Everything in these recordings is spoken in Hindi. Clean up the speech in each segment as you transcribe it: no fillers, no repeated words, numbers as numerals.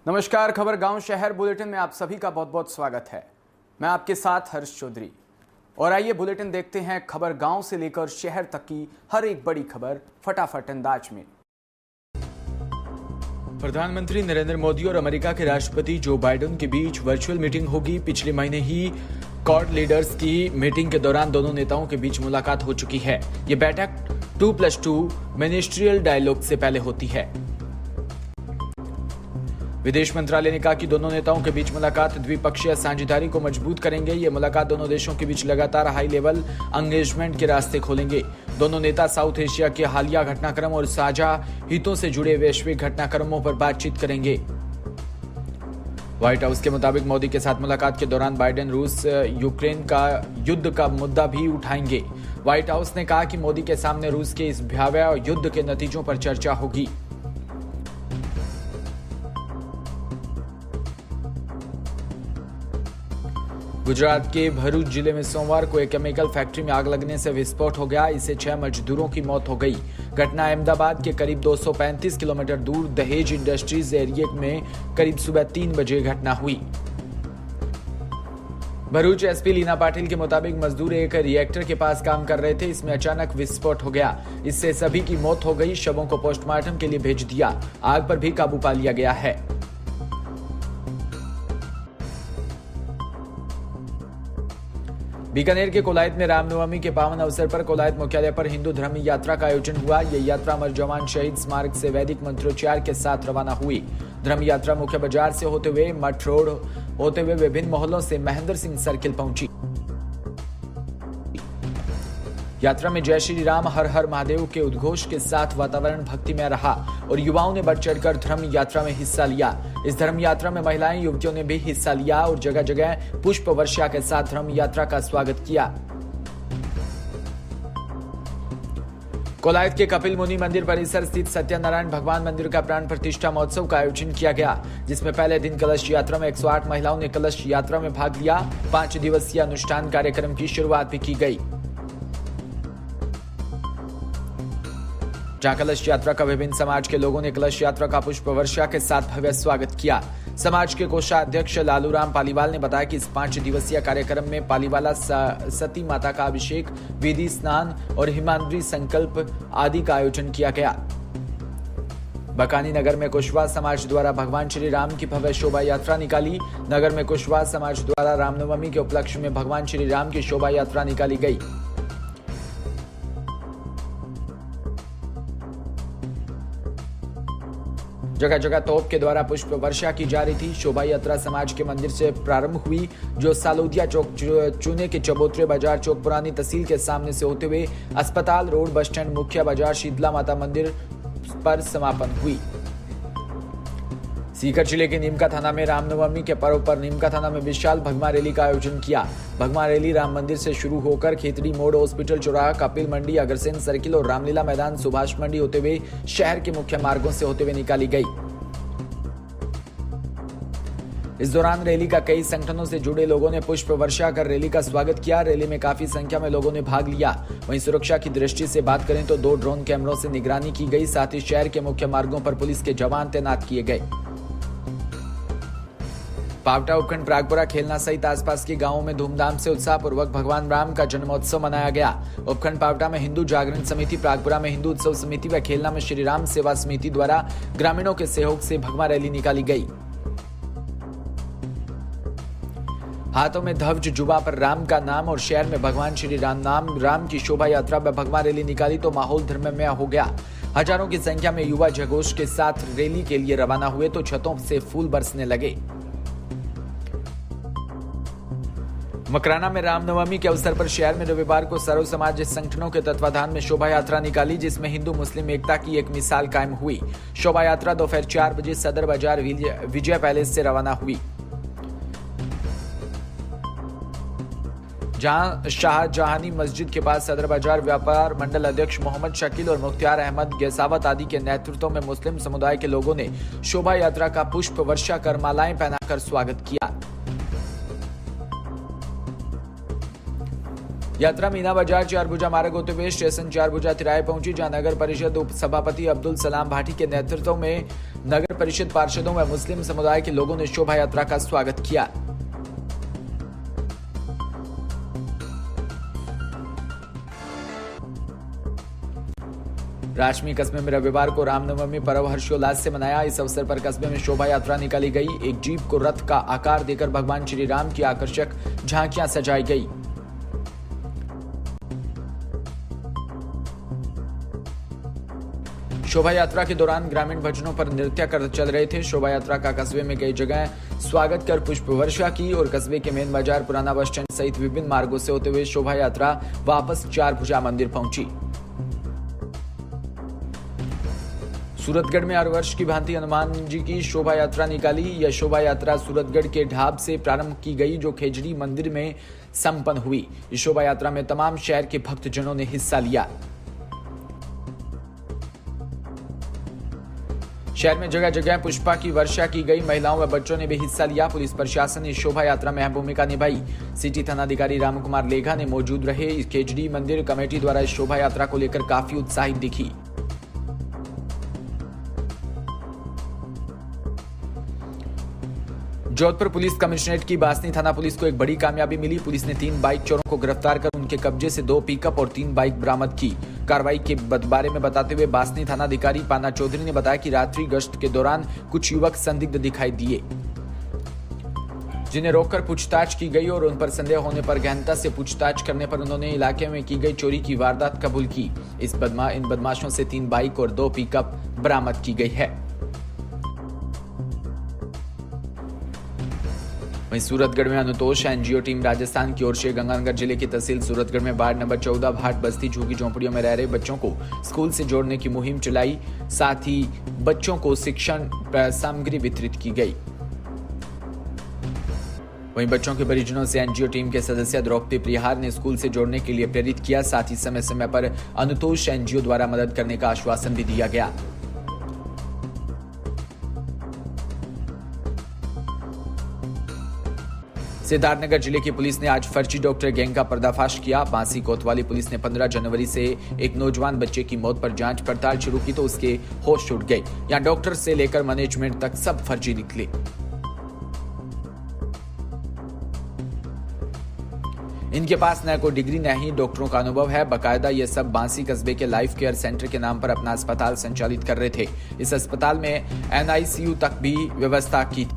नमस्कार। खबर गांव शहर बुलेटिन में आप सभी का बहुत बहुत स्वागत है। मैं आपके साथ हर्ष चौधरी और आइए बुलेटिन देखते हैं खबर गांव से लेकर शहर तक की हर एक बड़ी खबर फटाफट अंदाज में। प्रधानमंत्री नरेंद्र मोदी और अमेरिका के राष्ट्रपति जो बाइडेन के बीच वर्चुअल मीटिंग होगी। पिछले महीने ही क्वाड लीडर्स की मीटिंग के दौरान दोनों नेताओं के बीच मुलाकात हो चुकी है। ये बैठक 2+2 मिनिस्ट्रियल डायलॉग से पहले होती है। विदेश मंत्रालय ने कहा कि दोनों नेताओं के बीच मुलाकात द्विपक्षीय साझेदारी को मजबूत करेंगे। ये मुलाकात दोनों देशों के बीच लगातार हाई लेवल एंगेजमेंट के रास्ते खोलेंगे। दोनों नेता साउथ एशिया के हालिया घटनाक्रम और साझा हितों से जुड़े वैश्विक घटनाक्रमों पर बातचीत करेंगे। व्हाइट हाउस के मुताबिक मोदी के साथ मुलाकात के दौरान बाइडेन रूस यूक्रेन का युद्ध का मुद्दा भी उठाएंगे। व्हाइट हाउस ने कहा कि मोदी के सामने रूस के इस भयावह युद्ध के नतीजों पर चर्चा होगी। गुजरात के भरूच जिले में सोमवार को एक केमिकल फैक्ट्री में आग लगने से विस्फोट हो गया। इससे 6 मजदूरों की मौत हो गई। घटना अहमदाबाद के करीब 235 किलोमीटर दूर दहेज इंडस्ट्रीज एरिया में करीब सुबह 3 बजे घटना हुई। भरूच एसपी लीना पाटिल के मुताबिक मजदूर एक रिएक्टर के पास काम कर रहे थे। इसमें अचानक विस्फोट हो गया। इससे सभी की मौत हो गई। शवों को पोस्टमार्टम के लिए भेज दिया। आग पर भी काबू पा लिया गया है। बीकानेर के कोलायत में रामनवमी के पावन अवसर पर कोलायत मुख्यालय पर हिंदू धर्म यात्रा का आयोजन हुआ। यह यात्रा अमर जवान शहीद स्मारक से वैदिक मंत्रोच्चार के साथ रवाना हुई। धर्म यात्रा मुख्य बाजार से होते हुए मठ रोड होते हुए विभिन्न मोहल्लों से महेंद्र सिंह सर्किल पहुंची। यात्रा में जय श्री राम हर हर महादेव के उद्घोष के साथ वातावरण भक्तिमय रहा और युवाओं ने बढ़ चढ़कर धर्म यात्रा में हिस्सा लिया। इस धर्म यात्रा में महिलाएं युवतियों ने भी हिस्सा लिया और जगह जगह पुष्प वर्षा के साथ धर्म यात्रा का स्वागत किया। कोलायत के कपिल मुनि मंदिर परिसर स्थित सत्यनारायण भगवान मंदिर का प्राण प्रतिष्ठा महोत्सव का आयोजन किया गया, जिसमें पहले दिन कलश यात्रा में 108 महिलाओं ने कलश यात्रा में भाग लिया। 5 दिवसीय अनुष्ठान कार्यक्रम की शुरुआत भी की गई। जहां कलश यात्रा का विभिन्न समाज के लोगों ने कलश यात्रा का पुष्प वर्षा के साथ भव्य स्वागत किया। समाज के कोषाध्यक्ष लालूराम पालीवाल ने बताया कि इस 5 दिवसीय कार्यक्रम में पालीवाला सती माता का अभिषेक, विधि स्नान और हिमाद्री संकल्प आदि का आयोजन किया गया। बकानी नगर में कुशवाहा समाज द्वारा भगवान श्री राम की भव्य शोभा यात्रा निकाली। नगर में कुशवाहा समाज द्वारा रामनवमी के उपलक्ष्य में भगवान श्री राम की शोभा यात्रा निकाली गई। जगह जगह तोप के द्वारा पुष्प वर्षा की जा रही थी। शोभा यात्रा समाज के मंदिर से प्रारंभ हुई, जो सालोदिया चौक, चूने के चबूतरे बाजार चौक, पुरानी तहसील के सामने से होते हुए अस्पताल रोड, बस स्टैंड, मुख्य बाजार, शीतला माता मंदिर पर समापन हुई। सीकर जिले के नीमका थाना में रामनवमी के पर्व पर नीमका थाना में विशाल भगवा रैली का आयोजन किया। भगवा रैली राम मंदिर से शुरू होकर खेतड़ी मोड़, हॉस्पिटल चौराहा, कपिल मंडी, अग्रसेन सर्किल और रामलीला मैदान, सुभाष मंडी होते हुए शहर के मुख्य मार्गों से होते हुए निकाली गई। इस दौरान रैली का कई संगठनों से जुड़े लोगों ने पुष्प वर्षा कर रैली का स्वागत किया। रैली में काफी संख्या में लोगों ने भाग लिया। वहीं सुरक्षा की दृष्टि से बात करें तो 2 ड्रोन कैमरों से निगरानी की गई। साथ ही शहर के मुख्य मार्गों पर पुलिस के जवान तैनात किए गए। पावटा उपखंड प्रागपुरा, खेलना सहित आसपास के गांवों में धूमधाम से उत्साहपूर्वक भगवान राम का जन्मोत्सव मनाया गया। उपखंड पावटा में हिंदू जागरण समिति, प्रागपुरा में हिंदू उत्सव समिति व खेलना में श्री राम सेवा समिति द्वारा ग्रामीणों के सहयोग से भगवा रैली निकाली गई। हाथों में ध्वज, जुबा पर राम का नाम और शहर में भगवान श्री राम की शोभा यात्रा व भगवा रैली निकाली तो माहौल धर्ममय हो गया। हजारों की संख्या में युवा जयघोष के साथ रैली के लिए रवाना हुए तो छतों से फूल बरसने लगे। मकराना में रामनवमी के अवसर पर शहर में रविवार को सर्व समाज संगठनों के तत्वाधान में शोभा यात्रा निकाली, जिसमें हिंदू मुस्लिम एकता की एक मिसाल कायम हुई। शोभा यात्रा दोपहर 4 बजे सदर बाजार विजय पैलेस से रवाना हुई, जहां शाहजहानी मस्जिद के पास सदर बाजार व्यापार मंडल अध्यक्ष मोहम्मद शकील और मुख्तार अहमद गेसावत आदि के नेतृत्व में मुस्लिम समुदाय के लोगों ने शोभा यात्रा का पुष्प वर्षा कर मालाएं पहनाकर स्वागत किया। यात्रा मीना बाजार चारभुजा मार्ग होते हुए स्टेशन चारभुजा तिराहे पहुंची, जहां नगर परिषद उप सभापति अब्दुल सलाम भाटी के नेतृत्व में नगर परिषद पार्षदों व मुस्लिम समुदाय के लोगों ने शोभा यात्रा का स्वागत किया। राजमी कस्बे में रविवार को रामनवमी पर्व हर्षोल्लास से मनाया। इस अवसर पर कस्बे में शोभा यात्रा निकाली गई। एक जीप को रथ का आकार देकर भगवान श्री राम की आकर्षक झांकियां सजाई गई। शोभा यात्रा के दौरान ग्रामीण भजनों पर नृत्य कर चल रहे थे। शोभा यात्रा का कस्बे में कई जगह स्वागत कर पुष्प वर्षा की और कस्बे के मेन बाजार, पुराना बस स्टैंड सहित विभिन्न मार्गों से होते हुए शोभा यात्रा वापस चारभुजा मंदिर पहुंची। सूरतगढ़ में हर वर्ष की भांति हनुमान जी की शोभा यात्रा निकाली। यह शोभा यात्रा सूरतगढ़ के ढाब से प्रारंभ की गई, जो खेजड़ी मंदिर में संपन्न हुई। इस शोभा यात्रा में तमाम शहर के भक्तजनों ने हिस्सा लिया। शहर में जगह जगह पुष्पा की वर्षा की गई। महिलाओं व बच्चों ने भी हिस्सा लिया। पुलिस प्रशासन ने शोभा यात्रा में अहम भूमिका निभाई। सिटी थानाधिकारी राम कुमार लेघा ने मौजूद रहे। खेजड़ी मंदिर कमेटी द्वारा इस शोभा यात्रा को लेकर काफी उत्साहित दिखी। जोधपुर पुलिस कमिश्नरेट की बासनी थाना पुलिस को एक बड़ी कामयाबी मिली। पुलिस ने 3 बाइक चोरों को गिरफ्तार कर उनके कब्जे से 2 पिकअप और 3 बाइक बरामद की। कार्रवाई के बारे में बताते हुए बासनी थानाधिकारी पाना चौधरी ने बताया कि रात्रि गश्त के दौरान कुछ युवक संदिग्ध दिखाई दिए, जिन्हें रोककर पूछताछ की गई और उन पर संदेह होने पर गहनता से पूछताछ करने पर उन्होंने इलाके में की गई चोरी की वारदात कबूल की। इन बदमाशों से 3 बाइक और 2 पिकअप बरामद की गई है। वहीं सूरतगढ़ में अनुतोष एनजीओ टीम राजस्थान की ओर से गंगानगर जिले की तहसील सूरतगढ़ में वार्ड नंबर 14 भाट बस्ती झुग्गी झोंपड़ियों में रह रहे बच्चों को स्कूल से जोड़ने की मुहिम चलाई। साथ ही बच्चों को शिक्षण सामग्री वितरित की गई। वहीं बच्चों के परिजनों से एनजीओ टीम के सदस्य द्रौपदी प्रिहार ने स्कूल से जोड़ने के लिए प्रेरित किया। साथ ही समय समय पर अनुतोष एनजीओ द्वारा मदद करने का आश्वासन भी दिया गया। सिद्धार्थनगर जिले की पुलिस ने आज फर्जी डॉक्टर गैंग का पर्दाफाश किया। बांसी कोतवाली पुलिस ने 15 जनवरी से एक नौजवान बच्चे की मौत पर जांच पड़ताल शुरू की तो उसके होश उड़ गए। यहां डॉक्टर से लेकर मैनेजमेंट तक सब फर्जी निकले। इनके पास न कोई डिग्री न ही डॉक्टरों का अनुभव है। बाकायदा ये सब बांसी कस्बे के लाइफ केयर सेंटर के नाम पर अपना अस्पताल संचालित कर रहे थे। इस अस्पताल में NICU तक भी व्यवस्था की।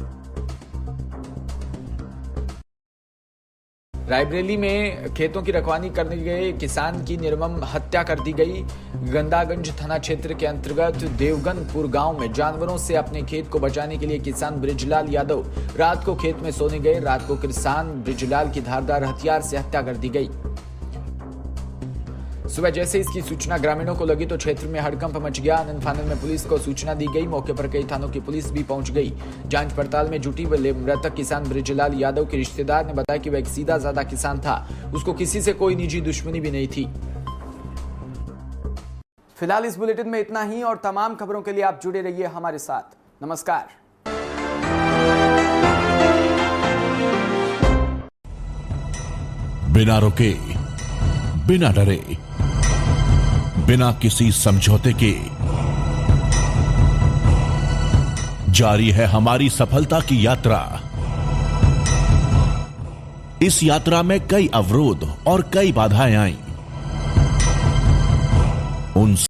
रायबरेली में खेतों की रखवाली करने गए किसान की निर्मम हत्या कर दी गई। गंदागंज थाना क्षेत्र के अंतर्गत देवगनपुर गांव में जानवरों से अपने खेत को बचाने के लिए किसान ब्रिजलाल यादव रात को खेत में सोने गए। रात को किसान ब्रिजलाल की धारदार हथियार से हत्या कर दी गई। सुबह जैसे इसकी सूचना ग्रामीणों को लगी तो क्षेत्र में हड़कंप मच गया। आनंद फानंद में पुलिस को सूचना दी गई। मौके पर कई थानों की पुलिस भी पहुंच गई। जांच पड़ताल में जुटी मृतक किसान ब्रिजलाल यादव के रिश्तेदार ने बताया कि वह एक सीधा साधा किसान था, उसको किसी से कोई निजी दुश्मनी भी नहीं थी। फिलहाल इस बुलेटिन में इतना ही और तमाम खबरों के लिए आप जुड़े रहिए हमारे साथ। नमस्कार। बिना रुके, बिना डरे, बिना किसी समझौते के जारी है हमारी सफलता की यात्रा। इस यात्रा में कई अवरोध और कई बाधाएं आईं। उन